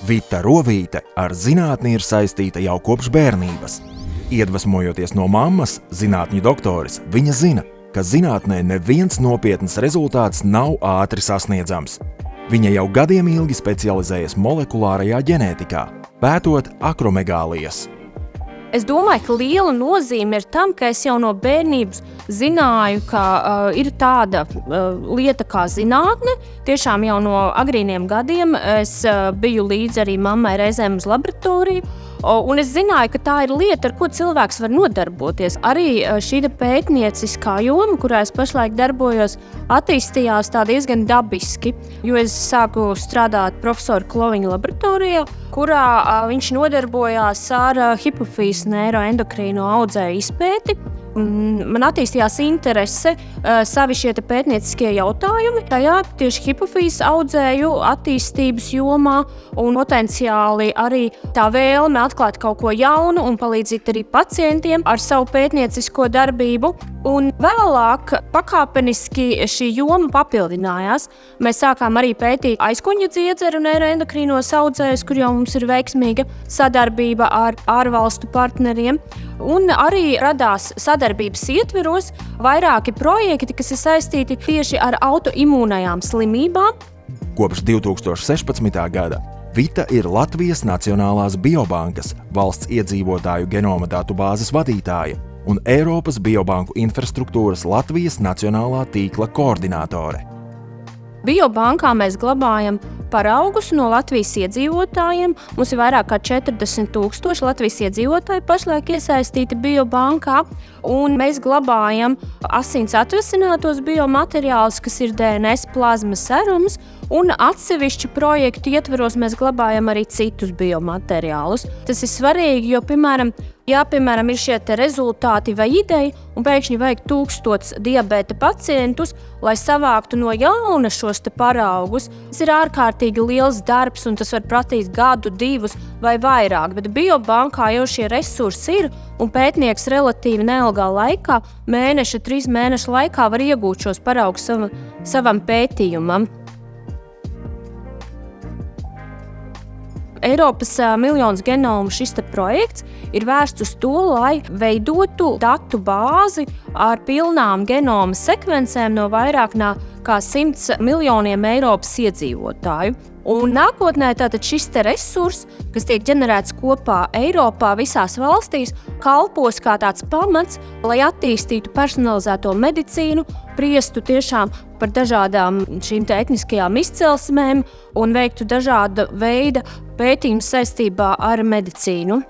Vita Rovīte ar zinātni ir saistīta jau kopš bērnības. Iedvesmojoties no mammas, zinātņu doktoris, viņa zina, ka zinātnē neviens nopietns rezultāts nav ātri sasniedzams. Viņa jau gadiem ilgi specializējas molekulārajā ģenētikā, pētot akromegālijas. Es domāju, ka liela nozīme ir tam, ka es jau no bērnības zināju, ka ir tāda lieta kā zinātne. Tiešām jau no agrīniem gadiem es biju līdzi arī mammai reizēm uz laboratoriju. Un es zināju, ka tā ir lieta, ar ko cilvēks var nodarboties. Arī šī pētnieciskā joma, kurā es pašlaik darbojos, attīstījās tā diezgan dabiski. Jo es sāku strādāt profesora Kloviņa laboratorijā, kurā viņš nodarbojās ar hipofīzu neiroendokrīno audzēju izpēti. Man attīstījās interese savi šie pētnieciskie jautājumi. Tajā tieši hipofīzes audzēju attīstības jomā un potenciāli arī tā vēlme atklāt kaut ko jaunu un palīdzēt arī pacientiem ar savu pētniecisko darbību. Un vēlāk pakāpeniski šī joma papildinājās. Mēs sākām arī pētīt aizkuņa dziedzeru neiroendokrīnos audzējus, kur jau mums ir veiksmīga sadarbība ar ārvalstu partneriem. Un arī radās sadarbības ietveros vairāki projekti, kas ir saistīti tieši ar autoimūnajām slimībām. Kopš 2016. gada Vita ir Latvijas Nacionālās biobankas valsts iedzīvotāju genoma datu bāzes vadītāja un Eiropas biobanku infrastruktūras Latvijas nacionālā tīkla koordinātore. Biobankā mēs glabājam paraugus no Latvijas iedzīvotājiem. Mums ir vairāk kā 40,000 Latvijas iedzīvotāji pašlaik iesaistīti biobankā. Un mēs glabājam asins atvesinātos biomateriālus, kas ir DNS plazmas serums. Un atsevišķu projektu ietveros mēs glabājam arī citus biomateriālus. Tas ir svarīgi, jo, piemēram, ir šie rezultāti vai ideja, un pēkšņi vajag 1000 diabēta pacientus, lai savāktu no jauna šos paraugus. Tas ir ārkārtīgi liels darbs, un tas var prasīt gadu, 2 vai vairāk. Bet biobankā jau šie resursi ir, un pētnieks relatīvi neilgā laikā, 3 mēnešu laikā var iegūt šos paraugus savam pētījumam. Eiropas miljonus genomu šis projekts ir vērsts uz to, lai veidotu datu bāzi ar pilnām genoma sekvencēm no vairāk kā 100 miljoniem Eiropas iedzīvotāju. Un nākotnē tātad šis resurs, kas tiek ģenerēts kopā Eiropā visās valstīs, kalpos kā tāds pamats, lai attīstītu personalizēto medicīnu, priestu tiešām par dažādām šīm etniskajām izcelsmēm un veiktu dažāda veida pētījumus saistībā ar medicīnu.